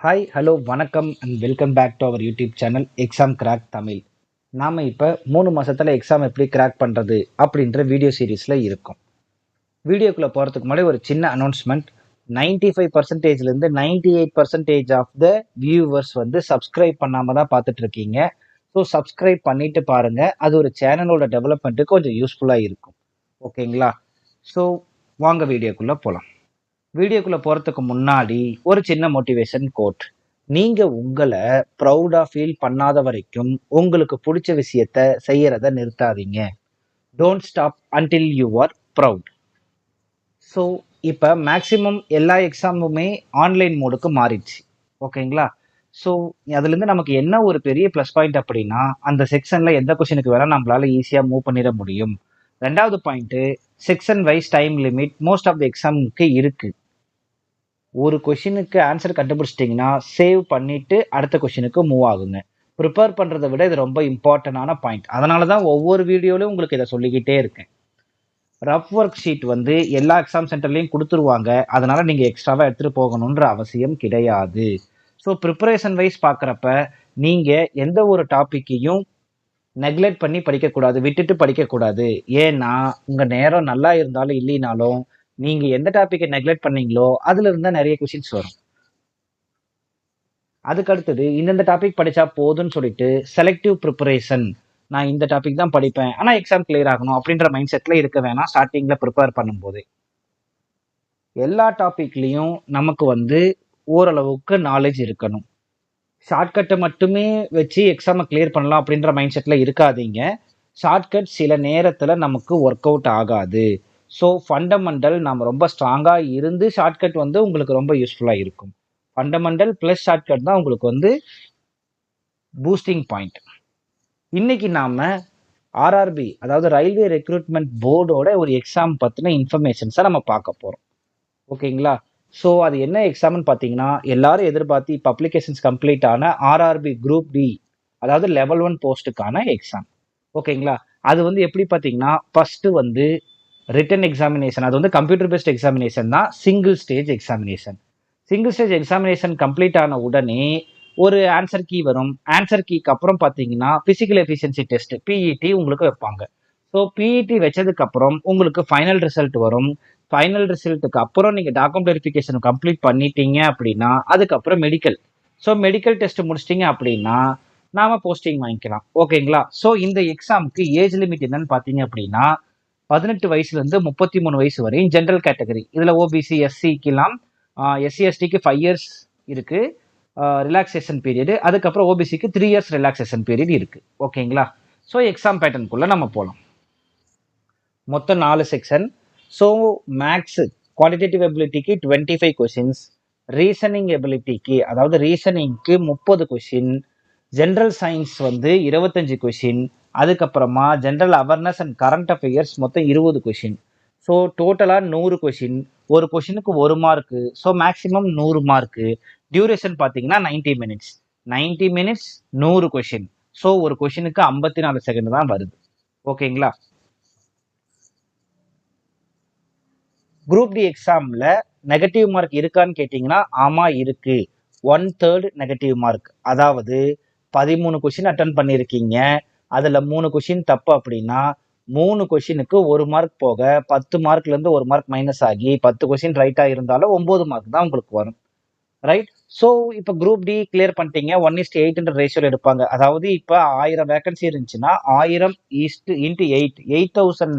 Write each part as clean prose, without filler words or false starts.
Hi hello வணக்கம் and welcome back to our YouTube channel exam crack Tamil. நாம் இப்போ 3 மாதத்தில் எக்ஸாம் எப்படி கிராக் பண்ணுறது அப்படின்ற வீடியோ சீரீஸில் இருக்கோம். வீடியோக்குள்ளே போகிறதுக்கு முன்னாடி ஒரு சின்ன அனௌன்ஸ்மெண்ட். 95%லேருந்து 98% ஆஃப் த வியூவர்ஸ் வந்து சப்ஸ்கிரைப் பண்ணாமல் தான் பார்த்துட்டு இருக்கீங்க. ஸோ சப்ஸ்கிரைப் பண்ணிட்டு பாருங்கள், அது ஒரு சேனலோட டெவலப்மெண்ட்டுக்கு கொஞ்சம் யூஸ்ஃபுல்லாக இருக்கும். ஓகேங்களா? ஸோ வாங்க வீடியோக்குள்ளே போகலாம். வீடியோக்குள்ள போறதுக்கு முன்னாடி ஒரு சின்ன மோட்டிவேஷன் கோட். நீங்க உங்களை ப்ரௌடா ஃபீல் பண்ணாத வரைக்கும் உங்களுக்கு பிடிச்ச விஷயத்த செய்யறத நிறுத்தாதீங்க. Don't stop until you are proud. So இப்போ மேக்சிமம் எல்லா எக்ஸாமுமே ஆன்லைன் மோடுக்கு மாறிடுச்சு. ஓகேங்களா? ஸோ அதுலேருந்து நமக்கு என்ன ஒரு பெரிய ப்ளஸ் பாயிண்ட் அப்படின்னா, அந்த செக்ஷனில் எந்த கொஷனுக்கு வேணால் நம்மளால ஈஸியாக மூவ் பண்ணிட முடியும். ரெண்டாவது point, section wise time limit most of the எக்ஸாமுக்கு இருக்கு. ஒரு கொஷினுக்கு ஆன்சர் கண்டுபிடிச்சிட்டிங்கன்னா சேவ் பண்ணிட்டு அடுத்த கொஷினுக்கு மூவ் ஆகுங்க. ப்ரிப்பேர் பண்ணுறதை விட இது ரொம்ப இம்பார்ட்டண்டான பாயிண்ட். அதனால தான் ஒவ்வொரு வீடியோலையும் உங்களுக்கு இதை சொல்லிக்கிட்டே இருக்கேன். ரஃப் ஒர்க் ஷீட் வந்து எல்லா எக்ஸாம் சென்டர்லையும் கொடுத்துருவாங்க. அதனால நீங்கள் எக்ஸ்ட்ராவாக எடுத்துகிட்டு போகணுன்ற அவசியம் கிடையாது. ஸோ ப்ரிப்பரேஷன் வைஸ் பார்க்குறப்ப நீங்கள் எந்த ஒரு டாப்பிக்கையும் நெக்லெக்ட் பண்ணி படிக்கக்கூடாது, விட்டுட்டு படிக்கக்கூடாது. ஏன்னா உங்கள் நேரம் நல்லா இருந்தாலும் இல்லைனாலும் நீங்க எந்த டாபிக்கை நெக்லெக்ட் பண்ணீங்களோ அதுல இருந்தா நிறைய கொஸ்டின்ஸ் வரும். அதுக்கு அடுத்தது இந்தந்த டாபிக் படிச்சா போதும்னு சொல்லிட்டு செலக்டிவ் ப்ரிப்பரேஷன், நான் இந்த டாபிக் தான் படிப்பேன் ஆனா எக்ஸாம் கிளியர் ஆகணும் அப்படின்ற மைண்ட் செட்ல இருக்க வேணாம். ஸ்டார்டிங்ல ப்ரிப்பேர் பண்ணும்போது எல்லா டாபிக்லயும் நமக்கு வந்து ஓரளவுக்கு நாலேஜ் இருக்கணும். ஷார்ட்கட்டை மட்டுமே வச்சு எக்ஸாமை கிளியர் பண்ணலாம் அப்படின்ற மைண்ட் செட்ல இருக்காதீங்க. ஷார்ட்கட் சில நேரத்தில் நமக்கு ஒர்க் அவுட் ஆகாது. ஸோ ஃபண்டமெண்டல் நம்ம ரொம்ப ஸ்ட்ராங்காக இருந்து ஷார்ட்கட் வந்து உங்களுக்கு ரொம்ப யூஸ்ஃபுல்லாக இருக்கும். ஃபண்டமெண்டல் ப்ளஸ் ஷார்ட்கட் தான் உங்களுக்கு வந்து பூஸ்டிங் பாயிண்ட். இன்னைக்கு நாம ஆர்ஆர்பி, அதாவது ரயில்வே ரெக்ரூட்மெண்ட் போர்டோட ஒரு எக்ஸாம் பற்றின இன்ஃபர்மேஷன்ஸை நம்ம பார்க்க போகிறோம். ஓகேங்களா? ஸோ அது என்ன எக்ஸாம்னு பார்த்தீங்கன்னா, எல்லாரும் எதிர்பார்த்து இப்போ அப்ளிகேஷன்ஸ் கம்ப்ளீட் ஆன ஆர்ஆர்பி குரூப் டி, அதாவது லெவல் 1 போஸ்ட்டுக்கான எக்ஸாம். ஓகேங்களா? அது வந்து எப்படி பார்த்தீங்கன்னா, ஃபர்ஸ்ட் வந்து ரிட்டன் எக்ஸாமினேஷன், அது வந்து கம்ப்யூட்டர் பேஸ்ட் எக்ஸாமினேஷன் தான். Single stage examination. Single stage examination complete ஆன உடனே ஒரு ஆன்சர் கீ வரும். ஆன்சர் கீக்கு அப்புறம் பார்த்தீங்கன்னா பிசிக்கல் எஃபிஷியன்சி டெஸ்ட் பிஇடி உங்களுக்கு வைப்பாங்க. ஸோ பிஇடி வச்சதுக்கு அப்புறம் உங்களுக்கு ஃபைனல் ரிசல்ட் வரும். ஃபைனல் ரிசல்ட்டுக்கு அப்புறம் நீங்கள் டாக்குமெண்ட் வெரிஃபிகேஷன் கம்ப்ளீட் பண்ணிட்டீங்க அப்படின்னா அதுக்கப்புறம் மெடிக்கல். ஸோ மெடிக்கல் டெஸ்ட் முடிச்சிட்டிங்க அப்படின்னா நாம போஸ்டிங் வாங்கிக்கலாம். ஓகேங்களா? ஸோ இந்த எக்ஸாமுக்கு ஏஜ் லிமிட் என்னன்னு பார்த்தீங்க அப்படின்னா 18 வயசுலேருந்து 33 வயசு வரையும் ஜென்ரல் கேட்டகரி. இதில் ஓபிசி எஸ்சிக்கெல்லாம் எஸ்சி எஸ்டிக்கு 5 இயர்ஸ் இருக்கு ரிலாக்ஸேஷன் பீரியடு. அதுக்கப்புறம் ஓபிசிக்கு 3 இயர்ஸ் ரிலாக்ஸேஷன் பீரியட் இருக்கு. ஓகேங்களா? ஸோ எக்ஸாம் பேட்டர்னுக்குள்ள நம்ம போகலாம். மொத்தம் 4 செக்ஷன். ஸோ மேக்ஸ் குவாலிட்டேட்டிவ் எபிலிட்டிக்கு 25 கொஷின்ஸ், ரீசனிங் எபிலிட்டிக்கு அதாவது ரீசனிங்க்கு 30 கொஷின், ஜென்ரல் சயின்ஸ் வந்து 25 கொஷின், அதுக்கப்புறமா general awareness and current affairs மொத்தம் 20 கொஷின். ஸோ டோட்டலாக 100 கொஷின். ஒரு கொஷினுக்கு 1 mark. So maximum 100 mark. Duration பார்த்தீங்கன்னா 90 மினிட்ஸ். 90 minutes 100 question. ஸோ ஒரு கொஷினுக்கு 54 செகண்ட் தான் வருது. ஓகேங்களா? குரூப் டி எக்ஸாமில் நெகட்டிவ் மார்க் இருக்கான்னு கேட்டிங்கன்னா ஆமாம் இருக்கு. 1/3 நெகட்டிவ் மார்க். அதாவது 13 கொஷின் அட்டன் பண்ணியிருக்கீங்க, அதில் 3 கொஷின் தப்பு அப்படின்னா 3 கொஷினுக்கு 1 மார்க் போக 10 மார்க்லேருந்து 1 மார்க் மைனஸ் ஆகி 10 கொஷின் ரைட்டாக இருந்தாலும் 9 மார்க் தான் உங்களுக்கு வரும். ரைட்? ஸோ இப்போ குரூப் டி கிளியர் பண்ணிட்டீங்க. 1:8 ரேஷியோவில் எடுப்பாங்க. அதாவது இப்போ 1000 வேகன்சி இருந்துச்சுன்னா 1000 இன்ட்டு 8, 8000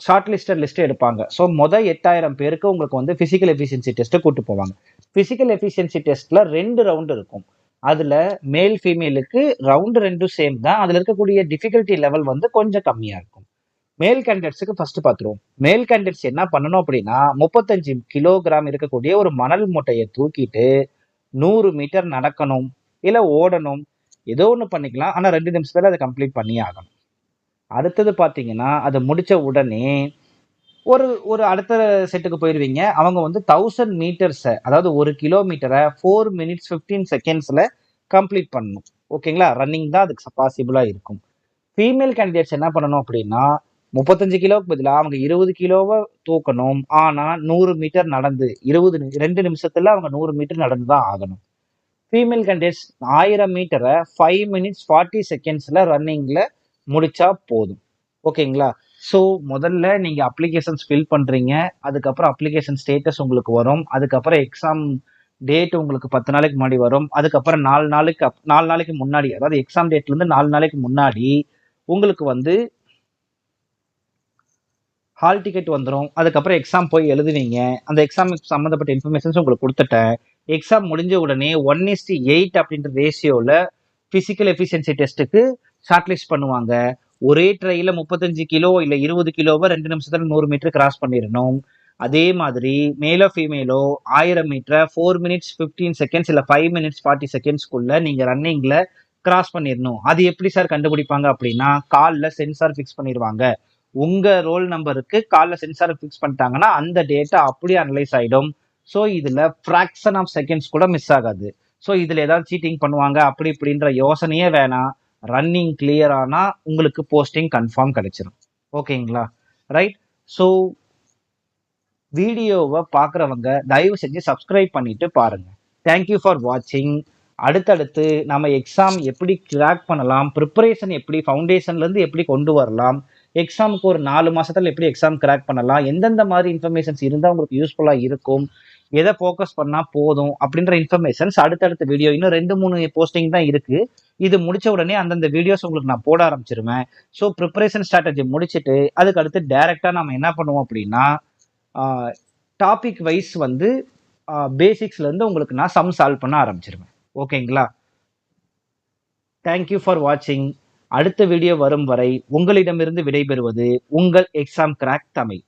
ஷார்ட் லிஸ்டட் லிஸ்ட் எடுப்பாங்க. ஸோ மொதல் 8000 பேருக்கு உங்களுக்கு வந்து பிசிக்கல் எஃபிஷியன்சி டெஸ்ட்டு கூட்டு போவாங்க. பிசிக்கல் எஃபிஷியன்சி டெஸ்ட்ல 2 ரவுண்ட் இருக்கும். அதுல மேல் ஃபீமேலுக்கு ரவுண்டு 2 சேம் தான். அதுல இருக்கக்கூடிய டிஃபிகல்ட்டி லெவல் வந்து கொஞ்சம் கம்மியா இருக்கும். மேல் கேண்டிடேட்ஸுக்கு ஃபர்ஸ்ட் பார்த்துருவோம். மேல் கேண்டிடேட்ஸ் என்ன பண்ணணும் அப்படின்னா 35 கிலோகிராம் இருக்கக்கூடிய ஒரு மணல் மூட்டையை தூக்கிட்டு 100 மீட்டர் நடக்கணும், இல்லை ஓடணும், ஏதோ ஒன்று பண்ணிக்கலாம். ஆனால் 2 நிமிஷத்துல அதை கம்ப்ளீட் பண்ணி ஆகணும். அடுத்தது பார்த்தீங்கன்னா அதை முடிச்ச உடனே ஒரு ஒரு அடுத்த செட்டுக்கு போயிடுவீங்க. அவங்க வந்து 1000 மீட்டர்ஸை, அதாவது 1 கிலோமீட்டரை 4 மினிட்ஸ் 15 செகண்ட்ஸில் கம்ப்ளீட் பண்ணணும். ஓகேங்களா? ரன்னிங் தான் அதுக்கு பாசிபிளாக இருக்கும். ஃபீமேல் கேண்டிடேட்ஸ் என்ன பண்ணணும் அப்படின்னா 35 கிலோவுக்கு பதிலாக அவங்க 20 கிலோவை தூக்கணும். ஆனா 100 மீட்டர் நடந்து 2 நிமிஷத்துல அவங்க 100 மீட்டர் நடந்து தான் ஆகணும். ஃபீமேல் கேண்டிடேட்ஸ் 1000 மீட்டரை 5 மினிட்ஸ் 40 செகண்ட்ஸ்ல ரன்னிங்ல முடிச்சா போதும். ஓகேங்களா? ஸோ முதல்ல நீங்க அப்ளிகேஷன்ஸ் ஃபில் பண்றீங்க. அதுக்கப்புறம் அப்ளிகேஷன் ஸ்டேட்டஸ் உங்களுக்கு வரும். அதுக்கப்புறம் எக்ஸாம் டேட் உங்களுக்கு 10 நாளைக்கு முன்னாடி வரும். அதுக்கப்புறம் 4 நாளைக்கு முன்னாடி, அதாவது எக்ஸாம் டேட்ல இருந்து 4 நாளைக்கு முன்னாடி உங்களுக்கு வந்து ஹால் டிக்கெட் வந்துடும். அதுக்கப்புறம் எக்ஸாம் போய் எழுதுவீங்க. அந்த எக்ஸாமுக்கு சம்மந்தப்பட்ட இன்ஃபர்மேஷன்ஸ் உங்களுக்கு கொடுத்துட்டேன். எக்ஸாம் முடிஞ்ச உடனே 1:8 அப்படின்ற ரேஷியோவில் ஃபிசிக்கல் எஃபிஷியன்சி டெஸ்ட்டுக்கு ஷார்ட் லிஸ்ட் பண்ணுவாங்க. ஒரே ட்ரையில் 35 கிலோ இல்லை 20 கிலோவை 2 நிமிஷத்துல 100 மீட்டர் கிராஸ் பண்ணிடணும். அதே மாதிரி மேலோ ஃபீமேலோ 1000 மீட்டரை 4 மினிட்ஸ் 15 செகண்ட்ஸ் இல்லை 5 மினிட்ஸ் 40 செகண்ட்ஸ்க்குள்ள நீங்கள் ரன்னிங்கில் கிராஸ் பண்ணிடணும். அது எப்படி சார் கண்டுபிடிப்பாங்க அப்படின்னா, காலில் சென்சார் ஃபிக்ஸ் பண்ணிடுவாங்க. உங்க ரோல் நம்பருக்கு காலில் சென்சார் ஃபிக்ஸ் பண்ணிட்டாங்கன்னா அந்த டேட்டா அப்படியே அனலைஸ் ஆகிடும். ஸோ இதில் ஃப்ராக்ஷன் ஆஃப் செகண்ட்ஸ் கூட மிஸ் ஆகாது. ஸோ இதில் ஏதாவது சீட்டிங் பண்ணுவாங்க அப்படி இப்படின்ற யோசனையே வேணாம். ரன்னிங் கிளியர் ஆனால் உங்களுக்கு போஸ்டிங் கன்ஃபார்ம் கிடைச்சிடும். ஓகேங்களா? ரைட். ஸோ வீடியோவை பார்க்குறவங்க தயவு செஞ்சு சப்ஸ்கிரைப் பண்ணிட்டு பாருங்க. தேங்க்யூ ஃபார் வாட்சிங். அடுத்தடுத்து நம்ம எக்ஸாம் எப்படி கிராக் பண்ணலாம், ப்ரிப்பரேஷன் எப்படி ஃபவுண்டேஷன்லேருந்து எப்படி கொண்டு வரலாம், எக்ஸாமுக்கு ஒரு 4 மாசத்துல எப்படி எக்ஸாம் கிராக் பண்ணலாம், எந்தெந்த மாதிரி இன்ஃபர்மேஷன்ஸ் இருந்தால் உங்களுக்கு யூஸ்ஃபுல்லாக இருக்கும், எதை ஃபோக்கஸ் பண்ணால் போதும் அப்படின்ற இன்ஃபர்மேஷன்ஸ் அடுத்தடுத்த வீடியோ, இன்னும் 2-3 போஸ்டிங் தான் இருக்கு. இது முடிச்ச உடனே அந்தந்த வீடியோஸ் உங்களுக்கு நான் போட ஆரம்பிச்சிருவேன். ஸோ ப்ரிப்பரேஷன் ஸ்ட்ராட்டஜி முடிச்சுட்டு அதுக்கு அடுத்து டைரெக்டாக நம்ம என்ன பண்ணுவோம் அப்படின்னா, டாபிக் வைஸ் வந்து பேசிக்ஸ்லேருந்து உங்களுக்கு நான் சம் சால்வ் பண்ண ஆரம்பிச்சிருவேன். ஓகேங்களா? தேங்க்யூ ஃபார் வாட்சிங். அடுத்த வீடியோ வரும் வரை உங்களிடமிருந்து விடைபெறுவது உங்கள் எக்ஸாம் கிராக் தமிழ்.